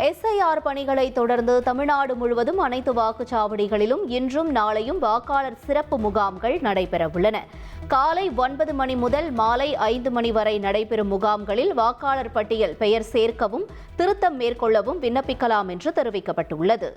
SIR பணிகளை தொடர்ந்து தமிழ்நாடு முழுவதும் அனைத்து வாக்குச்சாவடிகளிலும் இன்றும் நாளையும் வாக்காளர் சிறப்பு முகாம்கள் நடைபெறவுள்ளன. காலை 9 மணி முதல் மாலை 5 மணி வரை நடைபெறும் முகாம்களில் வாக்காளர் பட்டியல் பெயர் சேர்க்கவும் திருத்தம் மேற்கொள்ளவும் விண்ணப்பிக்கலாம் என்று தெரிவிக்கப்பட்டுள்ளது.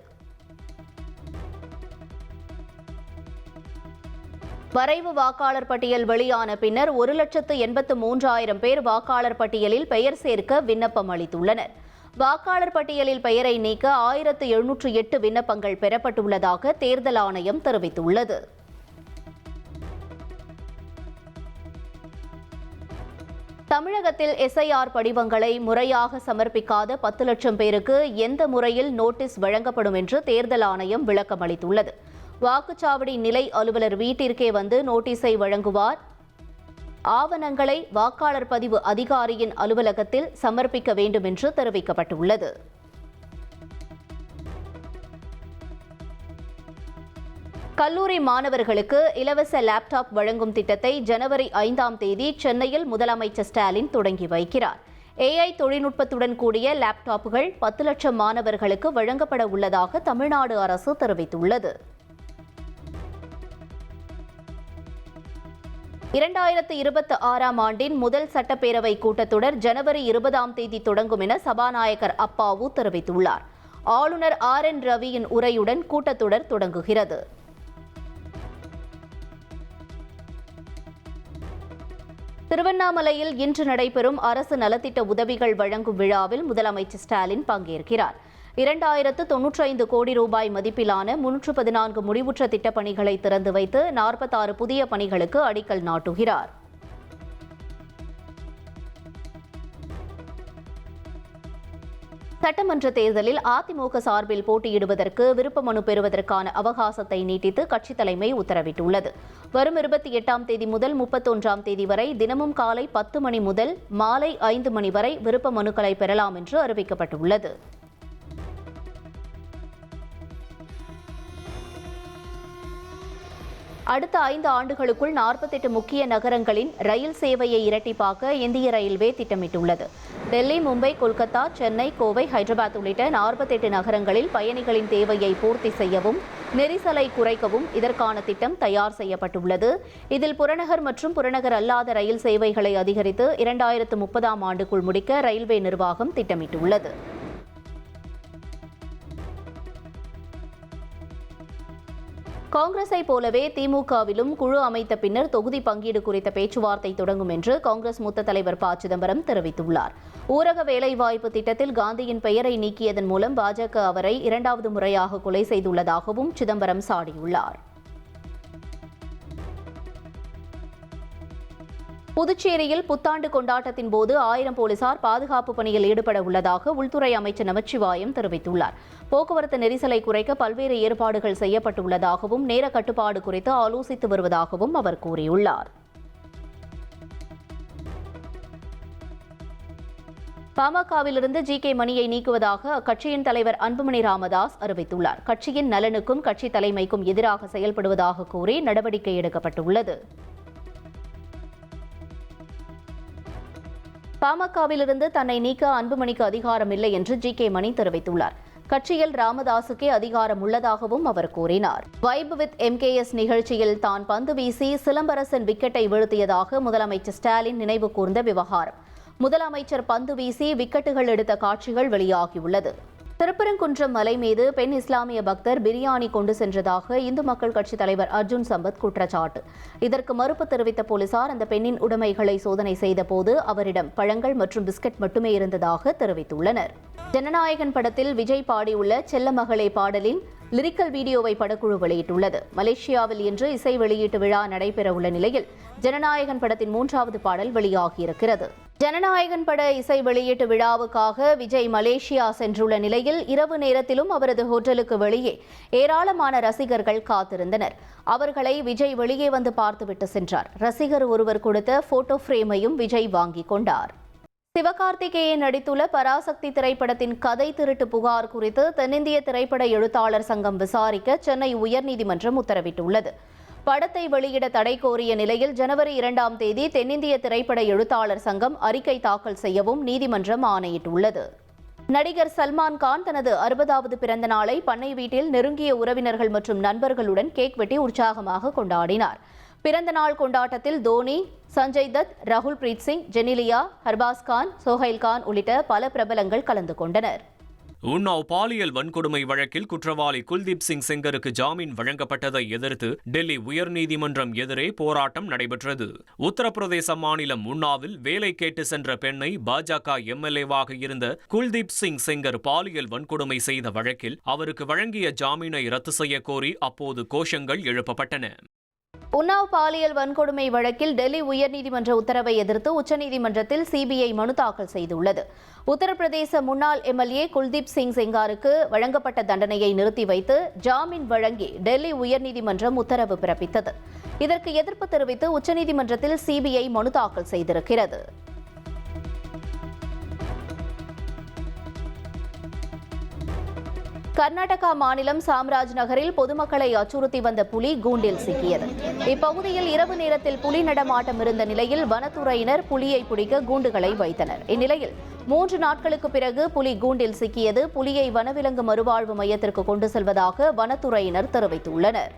வரைவு வாக்காளர் பட்டியல் வெளியான பின்னர் 1,83,000 பேர் வாக்காளர் பட்டியலில் பெயர் சேர்க்க விண்ணப்பம் அளித்துள்ளனர். வாக்காளர் பட்டியலில் பெயரை நீக்க 1,708 விண்ணப்பங்கள் பெறப்பட்டுள்ளதாக தேர்தல் ஆணையம் தெரிவித்துள்ளது. தமிழகத்தில் எஸ்ஐஆர் படிவங்களை முறையாக சமர்ப்பிக்காத 10 லட்சம் பேருக்கு எந்த முறையில் நோட்டீஸ் வழங்கப்படும் என்று தேர்தல் ஆணையம் விளக்கம் அளித்துள்ளது. வாக்குச்சாவடி நிலை அலுவலர் வீட்டிற்கே வந்து நோட்டீஸை வழங்குவார். ஆவணங்களை வாக்காளர் பதிவு அதிகாரியின் அலுவலகத்தில் சமர்ப்பிக்க வேண்டும் என்று தெரிவிக்கப்பட்டுள்ளது. கல்லூரி மாணவர்களுக்கு இலவச லேப்டாப் வழங்கும் திட்டத்தை ஜனவரி 5ஆம் தேதி சென்னையில் முதலமைச்சர் ஸ்டாலின் தொடங்கி வைக்கிறார். AI தொழில்நுட்பத்துடன் கூடிய லேப்டாப்புகள் 10 லட்சம் மாணவர்களுக்கு வழங்கப்பட உள்ளதாக தமிழ்நாடு அரசு தெரிவித்துள்ளது. 2026ஆம் ஆண்டின் முதல் சட்டப்பேரவை கூட்டத்தொடர் ஜனவரி 20ஆம் தேதி தொடங்கும் என சபாநாயகர் அப்பாவு தெரிவித்துள்ளார். ஆளுநர் RN ரவியின் உரையுடன் கூட்டத்தொடர் தொடங்குகிறது. திருவண்ணாமலையில் இன்று நடைபெறும் அரசு நலத்திட்ட உதவிகள் வழங்கும் விழாவில் முதலமைச்சர் ஸ்டாலின் பங்கேற்கிறார். 2095 கோடி ரூபாய் மதிப்பிலான 314 முடிவுற்ற திட்டப்பணிகளை திறந்து வைத்து 46 புதிய பணிகளுக்கு அடிக்கல் நாட்டுகிறார். சட்டமன்ற தேர்தலில் அதிமுக சார்பில் போட்டியிடுவதற்கு விருப்ப மனு பெறுவதற்கான அவகாசத்தை நீட்டித்து கட்சித் தலைமை உத்தரவிட்டுள்ளது. வரும் 28ஆம் தேதி முதல் 31ஆம் தேதி வரை தினமும் காலை 10 மணி முதல் மாலை 5 மணி வரை விருப்ப மனுக்களை பெறலாம் என்று அறிவிக்கப்பட்டுள்ளது. அடுத்த 5 ஆண்டுகளுக்குள் 48 முக்கிய நகரங்களின் ரயில் சேவையை இரட்டிப்பாக்க இந்திய ரயில்வே திட்டமிட்டுள்ளது. டெல்லி, மும்பை, கொல்கத்தா, சென்னை, கோவை, ஹைதராபாத் உள்ளிட்ட 48 நகரங்களில் பயணிகளின் தேவையை பூர்த்தி செய்யவும் நெரிசலை குறைக்கவும் இதற்கான திட்டம் தயார் செய்யப்பட்டுள்ளது. இதில் புறநகர் மற்றும் புறநகர் அல்லாத ரயில் சேவைகளை அதிகரித்து 2030ஆம் ஆண்டுக்குள் முடிக்க ரயில்வே நிர்வாகம் திட்டமிட்டுள்ளது. காங்கிரஸை போலவே திமுகவிலும் குழு அமைத்த பின்னர் தொகுதி பங்கீடு குறித்த பேச்சுவார்த்தை தொடங்கும் என்று காங்கிரஸ் மூத்த தலைவர் ப. சிதம்பரம் தெரிவித்துள்ளார். ஊரக வேலைவாய்ப்பு திட்டத்தில் காந்தியின் பெயரை நீக்கியதன் மூலம் பாஜக அவரை 2வது முறையாக கொலை செய்துள்ளதாகவும் சிதம்பரம் சாடியுள்ளார். புதுச்சேரியில் புத்தாண்டு கொண்டாட்டத்தின் போது 1000 போலீசார் பாதுகாப்பு பணியில் ஈடுபட உள்ளதாக உள்துறை அமைச்சர் நமச்சிவாயம் தெரிவித்துள்ளார். போக்குவரத்து நெரிசலை குறைக்க பல்வேறு ஏற்பாடுகள் செய்யப்பட்டுள்ளதாகவும் நேர கட்டுப்பாடு குறித்து ஆலோசித்து வருவதாகவும் அவர் கூறியுள்ளார். பாமகவிலிருந்து GK மணியை நீக்குவதாக அக்கட்சியின் தலைவர் அன்புமணி ராமதாஸ் அறிவித்துள்ளார். கட்சியின் நலனுக்கும் கட்சி தலைமைக்கும் எதிராக செயல்படுவதாக கூறி நடவடிக்கை எடுக்கப்பட்டுள்ளது. பாமகவிலிருந்து தன்னை நீக்க அன்புமணிக்கு அதிகாரம் இல்லை என்று GK மணி தெரிவித்துள்ளார். கட்சியில் ராமதாசுக்கே அதிகாரம் உள்ளதாகவும் அவர் கூறினார். வைப் வித் MKS நிகழ்ச்சியில் தான் பந்து வீசி சிலம்பரசன் விக்கெட்டை வீழ்த்தியதாக முதலமைச்சர் ஸ்டாலின் நினைவு கூர்ந்த விவகாரம். முதலமைச்சர் பந்து வீசி விக்கெட்டுகள் எடுத்த காட்சிகள் வெளியாகியுள்ளது. திருப்பரங்குன்றம் மலை மீது பெண் இஸ்லாமிய பக்தர் பிரியாணி கொண்டு சென்றதாக இந்து மக்கள் கட்சி தலைவர் அர்ஜுன் சம்பத் குற்றச்சாட்டு. இதற்கு மறுப்பு தெரிவித்த போலீசார் அந்த பெண்ணின் உடைமைகளை சோதனை செய்தபோது அவரிடம் பழங்கள் மற்றும் பிஸ்கட் மட்டுமே இருந்ததாக தெரிவித்துள்ளனர். ஜனநாயகன் படத்தில் விஜய் பாடியுள்ள செல்ல மகளே பாடலின் லிரிக்கல் வீடியோவை படக்குழு வெளியிட்டுள்ளது. மலேசியாவில் இன்று இசை வெளியீட்டு விழா நடைபெறவுள்ள நிலையில் ஜனநாயகன் படத்தின் 3வது பாடல் வெளியாகியிருக்கிறது. ஜனநாயகன் பட இசை வெளியீட்டு விழாவுக்காக விஜய் மலேசியா சென்றுள்ள நிலையில் இரவு நேரத்திலும் அவரது ஹோட்டலுக்கு வெளியே ஏராளமான ரசிகர்கள் காத்திருந்தனர். அவர்களை விஜய் வெளியே வந்து பார்த்துவிட்டு சென்றார். ரசிகர் ஒருவர் கொடுத்த போட்டோ பிரேமையும் விஜய் வாங்கிக் கொண்டார். சிவகார்த்திகேயன் நடித்துள்ள பராசக்தி திரைப்படத்தின் கதை திருட்டு புகார் குறித்து தென்னிந்திய திரைப்பட எழுத்தாளர் சங்கம் விசாரிக்க சென்னை உயர்நீதிமன்றம் உத்தரவிட்டுள்ளது. படத்தை வெளியிட தடை கோரிய நிலையில் ஜனவரி 2ஆம் தேதி தென்னிந்திய திரைப்பட எழுத்தாளர் சங்கம் அறிக்கை தாக்கல் செய்யவும் நீதிமன்றம் ஆணையிட்டுள்ளது. நடிகர் சல்மான் கான் தனது 60வது பிறந்த நாளை பண்ணை வீட்டில் நெருங்கிய உறவினர்கள் மற்றும் நண்பர்களுடன் கேக் வெட்டி உற்சாகமாக கொண்டாடினார். பிறந்த நாள் கொண்டாட்டத்தில் தோனி, சஞ்சய் தத், ராகுல் பிரீத் சிங், ஜெனிலியா, ஹர்பாஸ் கான், சோஹைல் கான் உள்ளிட்ட பல பிரபலங்கள் கலந்து கொண்டனர். உன்னாவ் பாலியல் வன்கொடுமை வழக்கில் குற்றவாளி குல்தீப் சிங் செங்கருக்கு ஜாமீன் வழங்கப்பட்டதை எதிர்த்து டெல்லி உயர்நீதிமன்றம் எதிரே போராட்டம் நடைபெற்றது. உத்தரப்பிரதேச மாநிலம் உன்னாவில் வேலை கேட்டு சென்ற பெண்ணை பாஜக எம்எல்ஏவாக இருந்த குல்தீப் சிங் செங்கர் பாலியல் வன்கொடுமை செய்த வழக்கில் அவருக்கு வழங்கிய ஜாமீனை ரத்து செய்ய கோரி அப்போது கோஷங்கள் எழுப்பப்பட்டன. உன்னாவ் பாலியல் வன்கொடுமை வழக்கில் டெல்லி உயர்நீதிமன்ற உத்தரவை எதிர்த்து உச்சநீதிமன்றத்தில் சிபிஐ மனு தாக்கல் செய்துள்ளது. உத்தரப்பிரதேச முன்னாள் எம்எல்ஏ குல்தீப் சிங் செங்காருக்கு வழங்கப்பட்ட தண்டனையை நிறுத்தி வைத்து ஜாமீன் வழங்கி டெல்லி உயர்நீதிமன்றம் உத்தரவு பிறப்பித்தது. இதற்கு எதிர்ப்பு தெரிவித்து உச்சநீதிமன்றத்தில் சிபிஐ மனு தாக்கல் செய்திருக்கிறது. கர்நாடகா மாநிலம் சாம்ராஜ் நகரில் பொதுமக்களை அச்சுறுத்தி வந்த புலி கூண்டில் சிக்கியது. இப்பகுதியில் இரவு நேரத்தில் புலி நடமாட்டம் இருந்த நிலையில் வனத்துறையினர் புலியை பிடிக்க கூண்டுகளை வைத்தனர். இந்நிலையில் 3 நாட்களுக்கு பிறகு புலி கூண்டில் சிக்கியது. புலியை வனவிலங்கு மறுவாழ்வு மையத்திற்கு கொண்டு செல்வதாக வனத்துறையினர் தெரிவித்துள்ளனர்.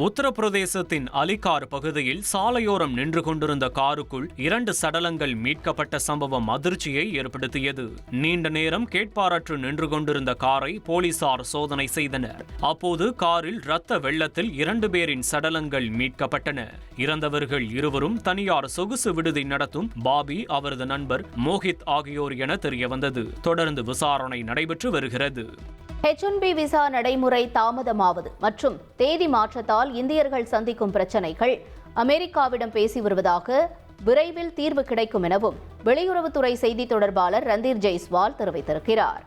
உத்தரப்பிரதேசத்தின் அலிகார் பகுதியில் சாலையோரம் நின்று கொண்டிருந்த காருக்குள் 2 சடலங்கள் மீட்கப்பட்ட சம்பவம் அதிர்ச்சியை ஏற்படுத்தியது. நீண்ட நேரம் கேட்பாரற்று நின்று கொண்டிருந்த காரை போலீசார் சோதனை செய்தனர். அப்போது காரில் இரத்த வெள்ளத்தில் 2 பேரின் சடலங்கள் மீட்கப்பட்டன. இறந்தவர்கள் இருவரும் தனியார் சொகுசு விடுதி நடத்தும் பாபி, அவரது நண்பர் மோஹித் ஆகியோர் என தெரியவந்தது. தொடர்ந்து விசாரணை நடைபெற்று வருகிறது. H1B விசா நடைமுறை தாமதமாவது மற்றும் தேதி மாற்றத்தால் இந்தியர்கள் சந்திக்கும் பிரச்சினைகள் அமெரிக்காவிடம் பேசி வருவதாக, விரைவில் தீர்வு கிடைக்கும் எனவும் வெளியுறவுத்துறை செய்தி தொடர்பாளர் ரந்தீர் ஜெய்ஸ்வால் தெரிவித்திருக்கிறார்.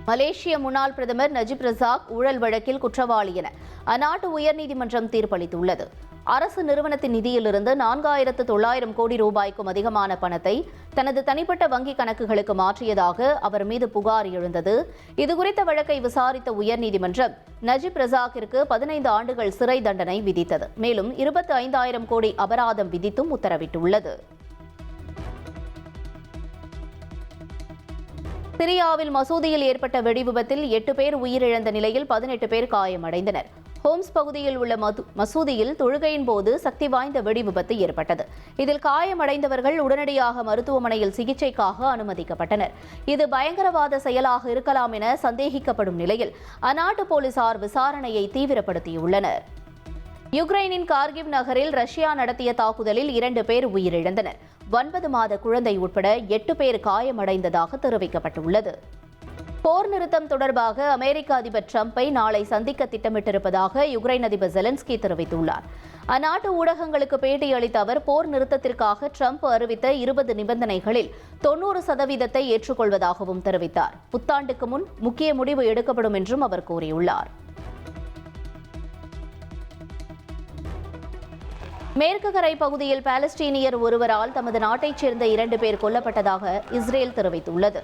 மலேசிய முன்னாள் பிரதமர் நஜிப் ரசாக் ஊழல் வழக்கில் குற்றவாளி என அந்நாட்டு உயர்நீதிமன்றம் தீர்ப்பளித்துள்ளது. அரசு நிறுவனத்தின் நிதியிலிருந்து 4900 கோடி ரூபாய்க்கும் அதிகமான பணத்தை தனது தனிப்பட்ட வங்கிக் கணக்குகளுக்கு மாற்றியதாக அவர் மீது புகார் எழுந்தது. இதுகுறித்த வழக்கை விசாரித்த உயர்நீதிமன்றம் நஜிப் ரசாக்கிற்கு 15 ஆண்டுகள் சிறை தண்டனை விதித்தது. மேலும் 25,000 கோடி அபராதம் விதித்தும் உத்தரவிட்டுள்ளது. சிரியாவில் மசூதியில் ஏற்பட்ட வெடிவிபத்தில் 8 பேர் உயிரிழந்த நிலையில் 18 பேர் காயமடைந்தனர். ஹோம்ஸ் பகுதியில் உள்ள மசூதியில் தொழுகையின் போது சக்தி வாய்ந்த வெடிவிபத்து ஏற்பட்டது. இதில் காயமடைந்தவர்கள் உடனடியாக மருத்துவமனையில் சிகிச்சைக்காக அனுமதிக்கப்பட்டனர். இது பயங்கரவாத செயலாக இருக்கலாம் என சந்தேகிக்கப்படும் நிலையில் அந்நாட்டு போலீசார் விசாரணையை தீவிரப்படுத்தியுள்ளனர். யுக்ரைனின் கார்கிவ் நகரில் ரஷ்யா நடத்திய தாக்குதலில் 2 பேர் உயிரிழந்தனர். 9 மாத குழந்தை உட்பட 8 பேர் காயமடைந்ததாக தெரிவிக்கப்பட்டுள்ளது. போர் நிறுத்தம் தொடர்பாக அமெரிக்க அதிபர் டிரம்பை நாளை சந்திக்க திட்டமிட்டிருப்பதாக யுக்ரைன் அதிபர் ஜெலன்ஸ்கி தெரிவித்துள்ளார். அந்நாட்டு ஊடகங்களுக்கு பேட்டியளித்த அவர், போர் நிறுத்தத்திற்காக டிரம்ப் அறிவித்த 20 நிபந்தனைகளில் 90% ஏற்றுக்கொள்வதாகவும் தெரிவித்தார். புத்தாண்டுக்கு முன் முக்கிய முடிவு எடுக்கப்படும் என்றும் அவர் கூறியுள்ளார். மேற்கு கரை பகுதியில் பாலஸ்தீனியர் ஒருவரால் தமது நாட்டைச் சேர்ந்த 2 பேர் கொல்லப்பட்டதாக இஸ்ரேல் தெரிவித்துள்ளது.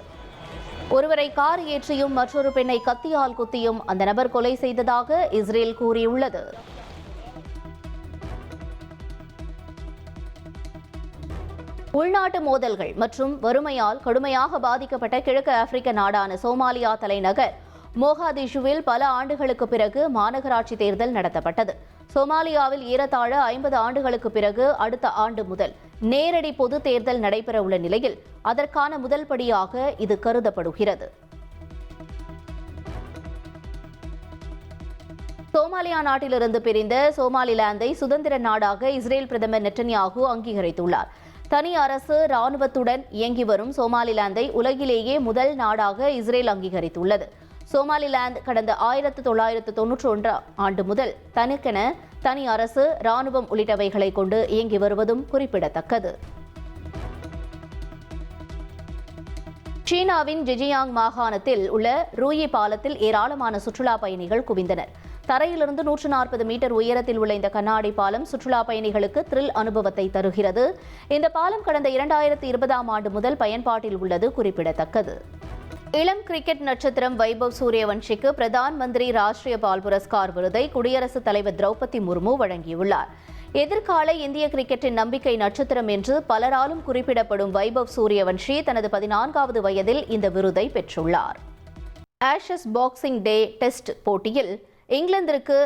ஒருவரை கார் ஏற்றியும் மற்றொரு பெண்ணை கத்தியால் குத்தியும் அந்த நபர் கொலை செய்ததாக இஸ்ரேல் கூறியுள்ளது. உள்நாட்டு மோதல்கள் மற்றும் வறுமையால் கடுமையாக பாதிக்கப்பட்ட கிழக்கு ஆப்பிரிக்க நாடான சோமாலியா தலைநகர் மோகாதிஷுவில் பல ஆண்டுகளுக்கு பிறகு மாநகராட்சி தேர்தல் நடத்தப்பட்டது. சோமாலியாவில் ஏறத்தாழ 50 ஆண்டுகளுக்கு பிறகு அடுத்த ஆண்டு முதல் நேரடி பொது தேர்தல் நடைபெறவுள்ள நிலையில் அதற்கான முதல் படியாக இது கருதப்படுகிறது. சோமாலியா நாட்டிலிருந்து பிரிந்த சோமாலிலாந்தை சுதந்திர நாடாக இஸ்ரேல் பிரதமர் நெட்டன்யாகு அங்கீகரித்துள்ளார். தனி அரசு ராணுவத்துடன் இயங்கி வரும் சோமாலிலாந்தை உலகிலேயே முதல் நாடாக இஸ்ரேல் அங்கீகரித்துள்ளது. சோமாலிலாந்து கடந்த 1991 ஆண்டு முதல் தனக்கென தனி அரசு, ராணுவம் உள்ளிட்டவைகளை கொண்டு இயங்கி வருவதும் குறிப்பிடத்தக்கது. சீனாவின் ஜெஜியாங் மாகாணத்தில் உள்ள ரூயி பாலத்தில் ஏராளமான சுற்றுலா பயணிகள் குவிந்தனர். தரையிலிருந்து 140 மீட்டர் உயரத்தில் உள்ள இந்த கண்ணாடி பாலம் சுற்றுலா பயணிகளுக்கு த்ரில் அனுபவத்தை தருகிறது. இந்த பாலம் கடந்த 2020ஆம் ஆண்டு முதல் பயன்பாட்டில் உள்ளது குறிப்பிடத்தக்கது. இளம் கிரிக்கெட் நட்சத்திரம் வைபவ் சூரியவன்ஷிக்கு பிரதான் மந்திரி ராஷ்டிரிய பால் புரஸ்கார் விருதை குடியரசுத் தலைவர் திரௌபதி முர்மு வழங்கியுள்ளார். எதிர்கால இந்திய கிரிக்கெட்டின் நம்பிக்கை நட்சத்திரம் என்று பலராலும் குறிப்பிடப்படும் வைபவ் சூரியவன்ஷி தனது 14வது வயதில் இந்த விருதை பெற்றுள்ளார். ஆஷஸ் பாக்ஸிங் டே டெஸ்ட் போட்டியில் இங்கிலாந்திற்கு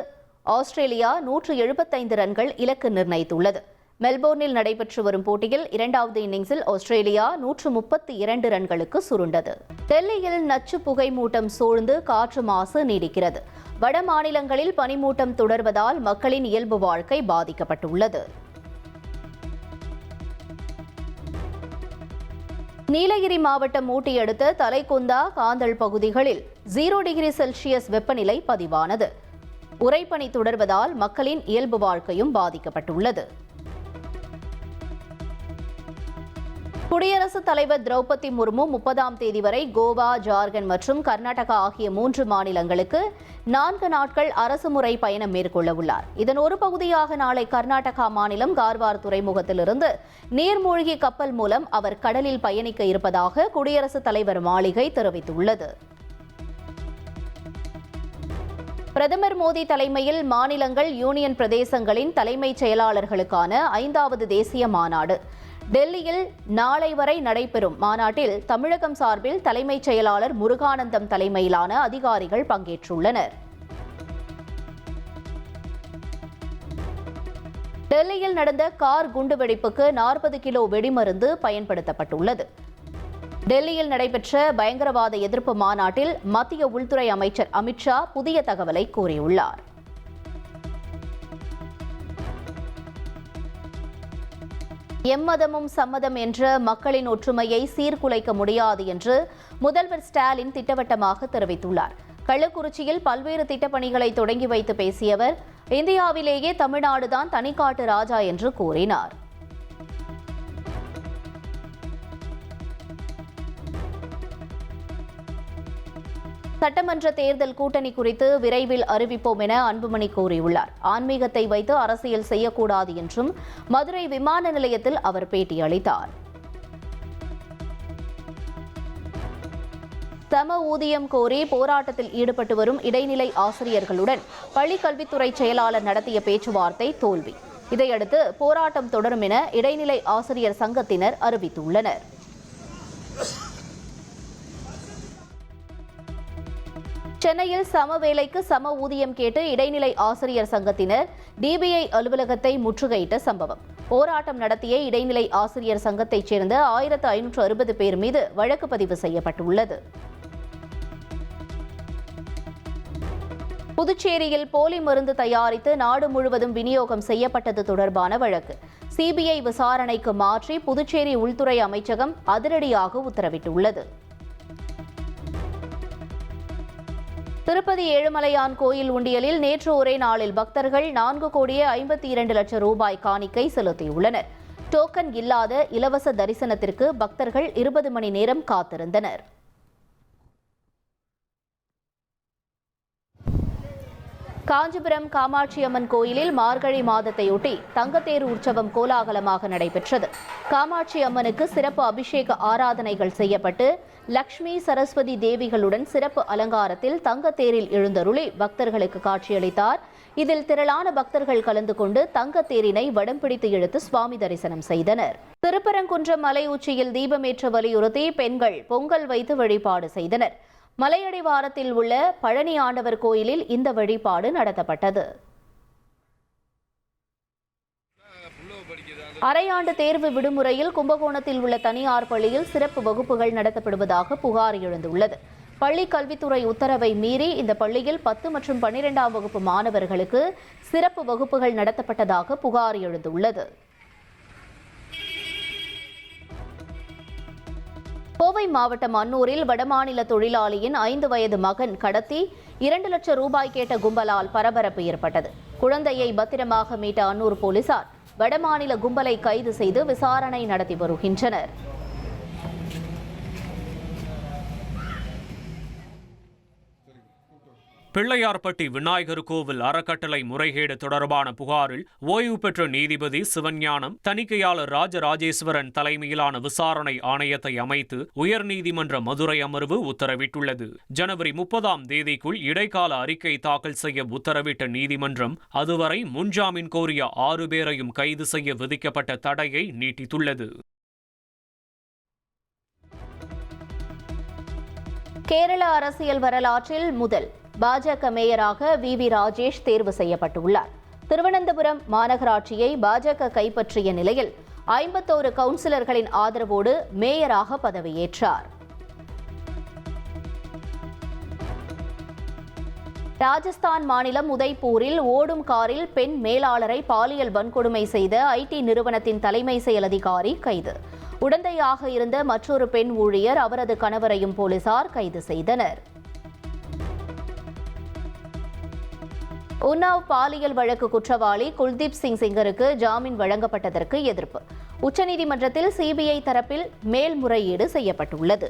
ஆஸ்திரேலியா 175 ரன்கள் இலக்கு நிர்ணயித்துள்ளது. மெல்போர்னில் நடைபெற்று வரும் போட்டியில் 2வது இன்னிங்ஸில் ஆஸ்திரேலியா 132 ரன்களுக்கு சுருண்டது. டெல்லியில் நச்சு புகை மூட்டம் சூழ்ந்து காற்று மாசு நீடிக்கிறது. வட மாநிலங்களில் பனிமூட்டம் தொடர்வதால் மக்களின் இயல்பு வாழ்க்கை பாதிக்கப்பட்டுள்ளது. நீலகிரி மாவட்டம் ஊட்டி அடுத்த தலைக்குந்தா, காந்தல் பகுதிகளில் 0 டிகிரி செல்சியஸ் வெப்பநிலை பதிவானது. உறைபனி தொடர்வதால் மக்களின் இயல்பு வாழ்க்கையும் பாதிக்கப்பட்டுள்ளது. குடியரசுத் தலைவர் திரௌபதி முர்மு 30ஆம் தேதி வரை கோவா, ஜார்க்கண்ட் மற்றும் கர்நாடகா ஆகிய 3 மாநிலங்களுக்கு 4 நாட்கள் அரசுமுறை பயணம் மேற்கொள்ள உள்ளார். இதன் ஒரு பகுதியாக நாளை கர்நாடகா மாநிலம் கார்வார் துறைமுகத்திலிருந்து நீர்மூழ்கி கப்பல் மூலம் அவர் கடலில் பயணிக்க இருப்பதாக குடியரசுத் தலைவர் மாளிகை தெரிவித்துள்ளது. பிரதமர் மோடி தலைமையில் மாநிலங்கள், யூனியன் பிரதேசங்களின் தலைமைச் செயலாளர்களுக்கான 5வது தேசிய மாநாடு டெல்லியில் நாளை வரை நடைபெறும். மாநாட்டில் தமிழகம் சார்பில் தலைமைச் செயலாளர் முருகானந்தம் தலைமையிலான அதிகாரிகள் பங்கேற்றுள்ளனர். டெல்லியில் நடந்த கார் குண்டுவெடிப்புக்கு 40 கிலோ வெடிமருந்து பயன்படுத்தப்பட்டுள்ளது. டெல்லியில் நடைபெற்ற பயங்கரவாத எதிர்ப்பு மாநாட்டில் மத்திய உள்துறை அமைச்சர் அமித்ஷா புதிய தகவலை கூறியுள்ளார். எம்மதமும் சம்மதம் என்ற மக்களின் ஒற்றுமையை சீர்குலைக்க முடியாது என்று முதல்வர் ஸ்டாலின் திட்டவட்டமாக தெரிவித்துள்ளார். கள்ளக்குறிச்சியில் பல்வேறு திட்டப்பணிகளை தொடங்கி வைத்து பேசிய அவர், இந்தியாவிலேயே தமிழ்நாடுதான் தனிக்காட்டு ராஜா என்று கூறினார். சட்டமன்ற தேர்தல் கூட்டணி குறித்து விரைவில் அறிவிப்போம் என அன்புமணி கூறியுள்ளார். ஆன்மீகத்தை வைத்து அரசியல் செய்யக்கூடாது என்றும் மதுரை விமான நிலையத்தில் அவர் பேட்டியளித்தார். சம ஊதியம் கோரி போராட்டத்தில் ஈடுபட்டு வரும் இடைநிலை ஆசிரியர்களுடன் பள்ளிக்கல்வித்துறை செயலாளர் நடத்திய பேச்சுவார்த்தை தோல்வி. இதையடுத்து போராட்டம் தொடரும் என இடைநிலை ஆசிரியர் சங்கத்தினர் அறிவித்துள்ளனர். சென்னையில் சம வேலைக்கு சம ஊதியம் கேட்டு இடைநிலை ஆசிரியர் சங்கத்தினர் டிபிஐ அலுவலகத்தை முற்றுகையிட்ட சம்பவம். போராட்டம் நடத்திய இடைநிலை ஆசிரியர் சங்கத்தைச் சேர்ந்த 1560 பேர் மீது வழக்கு பதிவு செய்யப்பட்டுள்ளது. புதுச்சேரியில் போலி மருந்து தயாரித்து நாடு முழுவதும் விநியோகம் செய்யப்பட்டது தொடர்பான வழக்கு சிபிஐ விசாரணைக்கு மாற்றி புதுச்சேரி உள்துறை அமைச்சகம் அதிரடியாக உத்தரவிட்டுள்ளது. திருப்பதி ஏழுமலையான் கோயில் உண்டியலில் நேற்று ஒரே நாளில் பக்தர்கள் 4,52,00,000 ரூபாய் காணிக்கை செலுத்தியுள்ளனர். டோக்கன் இல்லாத இலவச தரிசனத்திற்கு பக்தர்கள் 20 மணி நேரம் காத்திருந்தனர். காஞ்சிபுரம் காமாட்சி அம்மன் கோயிலில் மார்கழி மாதத்தையொட்டி தங்கத்தேர் உற்சவம் கோலாகலமாக நடைபெற்றது. காமாட்சி அம்மனுக்கு சிறப்பு அபிஷேக ஆராதனைகள் செய்யப்பட்டு லக்ஷ்மி, சரஸ்வதி தேவிகளுடன் சிறப்பு அலங்காரத்தில் தங்கத்தேரில் எழுந்தருளி பக்தர்களுக்கு காட்சியளித்தார். இதில் திரளான பக்தர்கள் கலந்து கொண்டு தங்கத்தேரினை வடம் பிடித்து இழுத்து சுவாமி தரிசனம் செய்தனர். திருப்பரங்குன்றம் மலை உச்சியில் தீபமேற்ற வலியுறுத்தி பெண்கள் பொங்கல் வைத்து வழிபாடு செய்தனர். மலையடிவாரத்தில் உள்ள பழனி ஆண்டவர் கோயிலில் இந்த வழிபாடு நடத்தப்பட்டது. அரையாண்டு தேர்வு விடுமுறையில் கும்பகோணத்தில் உள்ள தனியார் பள்ளியில் சிறப்பு வகுப்புகள் நடத்தப்படுவதாக புகார் எழுந்துள்ளது. பள்ளி கல்வித்துறை உத்தரவை மீறி இந்த பள்ளியில் 10 மற்றும் 12ஆம் வகுப்பு மாணவர்களுக்கு சிறப்பு வகுப்புகள் நடத்தப்பட்டதாக புகார் எழுந்துள்ளது. கோவை மாவட்டம் அன்னூரில் வடமாநில தொழிலாளியின் 5 வயது மகன் கடத்தி 2 லட்சம் ரூபாய் கேட்ட கும்பலால் பரபரப்பு ஏற்பட்டது. குழந்தையை பத்திரமாக மீட்ட அன்னூர் போலீசார் வடமாநில கும்பலை கைது செய்து விசாரணை நடத்தி வருகின்றனர். பிள்ளையார்பட்டி விநாயகர் கோவில் அறக்கட்டளை முறைகேடு தொடர்பான புகாரில் ஓய்வு பெற்ற நீதிபதி சிவஞானம் தணிக்கையாளர் ராஜராஜேஸ்வரன் தலைமையிலான விசாரணை ஆணையத்தை அமைத்து உயர்நீதிமன்ற மதுரை அமர்வு உத்தரவிட்டுள்ளது. ஜனவரி 30ஆம் தேதிக்குள் இடைக்கால அறிக்கை தாக்கல் செய்ய உத்தரவிட்ட நீதிமன்றம் அதுவரை முன்ஜாமீன் கோரிய 6 பேரையும் கைது செய்ய விதிக்கப்பட்ட தடையை நீட்டித்துள்ளது. கேரள அரசியல் வரலாற்றில் முதல் பாஜக மேயராக வி ராஜேஷ் தேர்வு செய்யப்பட்டுள்ளார். திருவனந்தபுரம் மாநகராட்சியை பாஜக கைப்பற்றிய நிலையில் 51 கவுன்சிலர்களின் ஆதரவோடு மேயராக பதவியேற்றார். ராஜஸ்தான் மாநிலம் உதய்பூரில் ஓடும் காரில் பெண் மேலாளரை பாலியல் வன்கொடுமை செய்த ஐடி நிறுவனத்தின் தலைமை செயல் அதிகாரி கைது. உடந்தையாக இருந்த மற்றொரு பெண் ஊழியர் அவரது கணவரையும் போலீசார் கைது செய்தனர். உன்னாவ் பாலியல் வழக்கு குற்றவாளி குல்தீப் சிங் செங்கருக்கு ஜாமீன் வழங்கப்பட்டதற்கு எதிர்ப்பு. உச்சநீதிமன்றத்தில் சிபிஐ தரப்பில் மேல்முறையீடு செய்யப்பட்டுள்ளது.